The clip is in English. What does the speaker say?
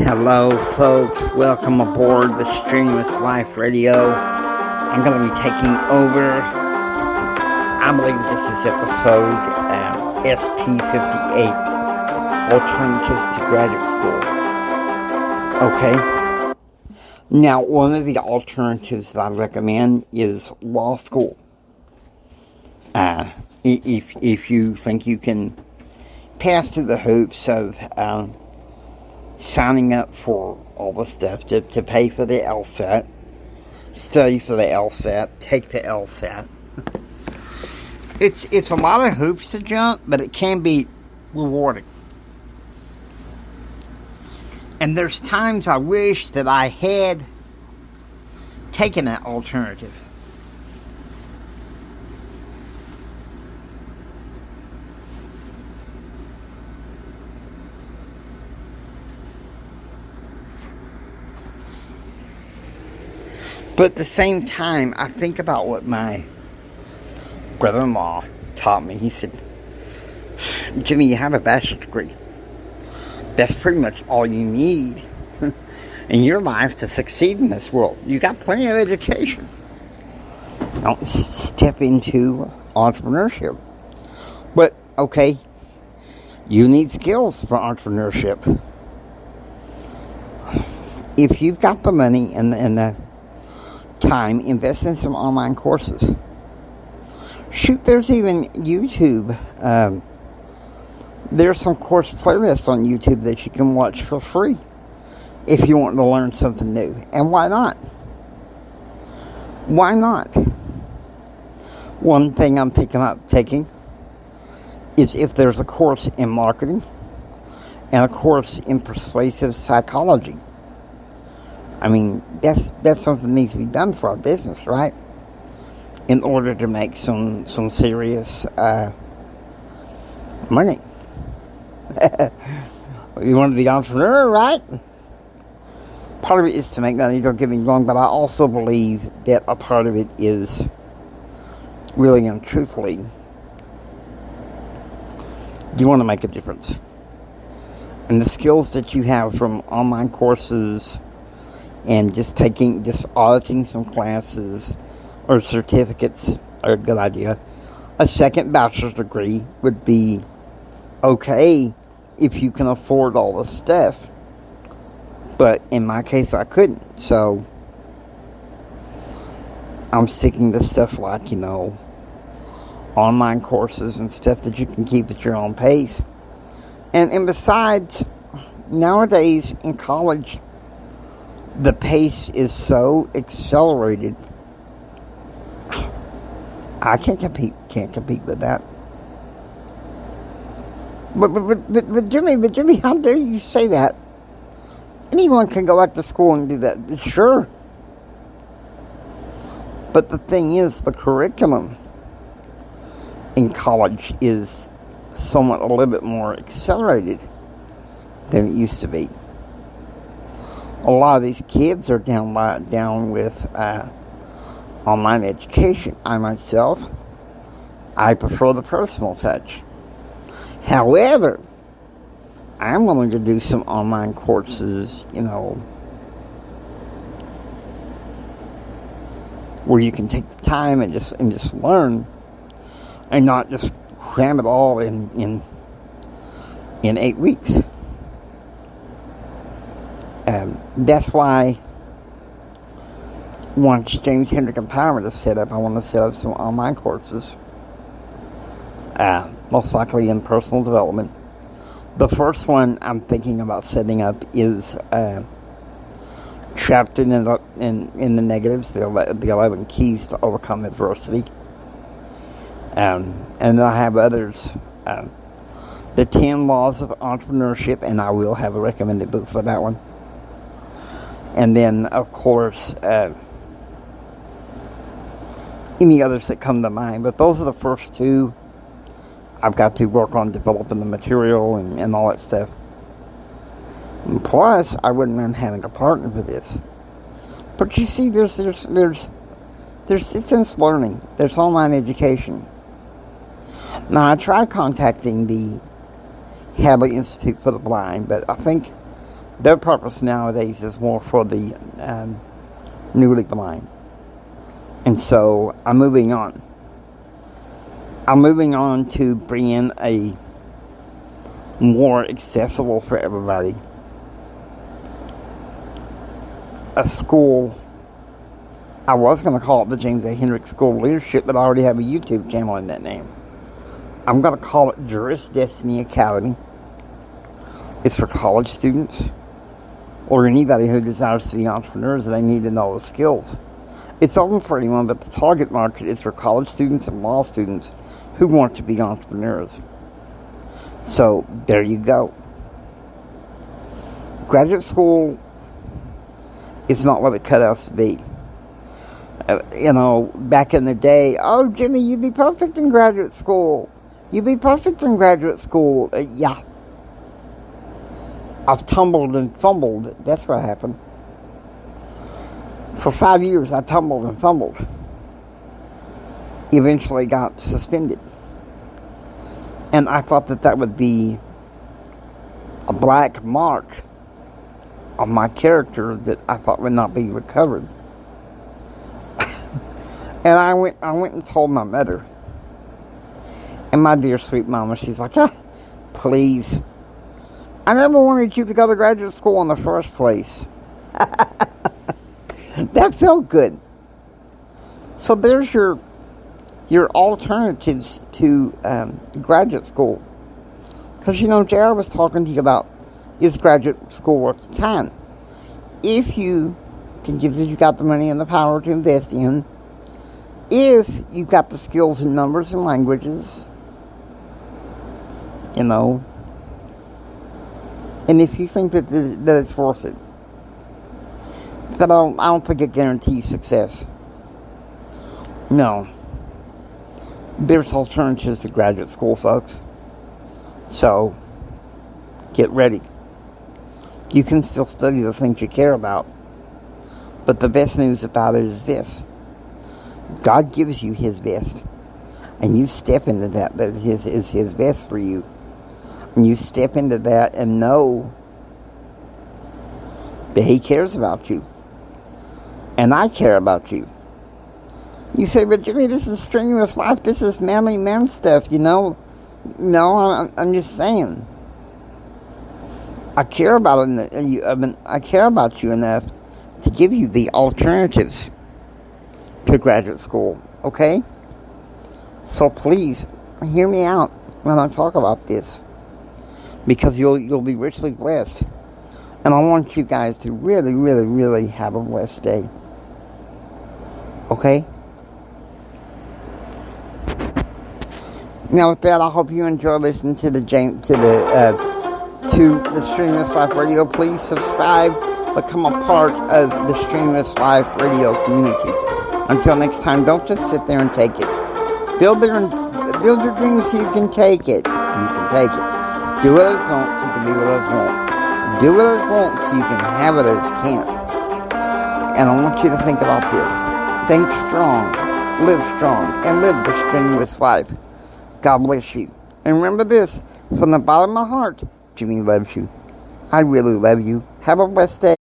Hello, folks. Welcome aboard the Strenuous Life Radio. I'm going to be taking over. I believe this is episode SP58, Alternatives to Graduate School. Okay. Now, one of the alternatives that I recommend is law school. If you think you can pass through the hoops of signing up for all the stuff to pay for the LSAT, study for the LSAT, take the LSAT. It's a lot of hoops to jump, but it can be rewarding. And there's times I wish that I had taken that alternative. But at the same time, I think about what my brother-in-law taught me. He said, Jimmy, you have a bachelor's degree. That's pretty much all you need in your life to succeed in this world. You got plenty of education. Now, step into entrepreneurship. But, okay, you need skills for entrepreneurship. If you've got the money and the time, invest in some online courses. Shoot, there's even YouTube. There's some course playlists on YouTube that you can watch for free if you want to learn something new. And why not? Why not? One thing I'm thinking about taking is if there's a course in marketing and a course in persuasive psychology. I mean, that's something that needs to be done for our business, right? In order to make some serious money. You want to be an entrepreneur, right? Part of it is to make money, don't get me wrong, but I also believe that a part of it is really and truthfully, you want to make a difference. And the skills that you have from online courses and just auditing some classes or certificates are a good idea. A second bachelor's degree would be okay if you can afford all the stuff. But in my case, I couldn't. So I'm sticking to stuff like, online courses and stuff that you can keep at your own pace. And besides, nowadays in college, the pace is so accelerated. I can't compete with that. But Jimmy, how dare you say that? Anyone can go back to school and do that, sure. But the thing is, the curriculum in college is somewhat a little bit more accelerated than it used to be. A lot of these kids are down with online education. I myself, I prefer the personal touch. However, I'm willing to do some online courses, where you can take the time and just learn, and not just cram it all in 8 weeks. That's why once James Hendrick Empowerment is set up, I want to set up some online courses, most likely in personal development. The first one I'm thinking about setting up is Trapped in the Negatives, the 11 Keys to Overcome Adversity. And I have others, the 10 Laws of Entrepreneurship, and I will have a recommended book for that one. And then, of course, any others that come to mind. But those are the first two. I've got to work on developing the material and all that stuff. And plus, I wouldn't mind having a partner for this. But you see, there's distance learning. There's online education. Now, I tried contacting the Hadley Institute for the Blind, but I think Their purpose nowadays is more for the newly blind. And so I'm moving on. I'm moving on to bring in a more accessible for everybody, a school. I was going to call it the James A. Hendricks School of Leadership, but I already have a YouTube channel in that name. I'm going to call it Juris Destiny Academy. It's for college students or anybody who desires to be entrepreneurs and they need to know the skills. It's open for anyone, but the target market is for college students and law students who want to be entrepreneurs. So, there you go. Graduate school is not what it cut out to be. Back in the day, oh, Jimmy, you'd be perfect in graduate school. You'd be perfect in graduate school. Yeah. I've tumbled and fumbled. That's what happened. For 5 years, I tumbled and fumbled. Eventually got suspended. And I thought that would be a black mark on my character that I thought would not be recovered. And I went and told my mother. And my dear sweet mama, she's like, please. I never wanted you to go to graduate school in the first place. That felt good. So there's your alternatives to graduate school. Because, JR was talking to you about, is graduate school worth the time? If you got the money and the power to invest in, if you've got the skills in numbers and languages, and if you think that it's worth it. But I don't think it guarantees success. No. There's alternatives to graduate school, folks. So, get ready. You can still study the things you care about. But the best news about it is this. God gives you His best. And you step into that is His best for you. And you step into that and know that He cares about you. And I care about you. You say, but Jimmy, this is strenuous life. This is manly man stuff, No, I'm just saying. I care about it. I care about you enough to give you the alternatives to graduate school. Okay? So please, hear me out when I talk about this. Because you'll be richly blessed. And I want you guys to really, really, really have a blessed day. Okay? Now with that, I hope you enjoy listening to the Streamless Life Radio. Please subscribe, become a part of the Streamless Life Radio community. Until next time, don't just sit there and take it. Build your dreams so you can take it. You can take it. Do what others want so you can be what others want. Do what others want so you can have what others can't. And I want you to think about this. Think strong, and live the strenuous life. God bless you. And remember this, from the bottom of my heart, Jimmy loves you. I really love you. Have a blessed day.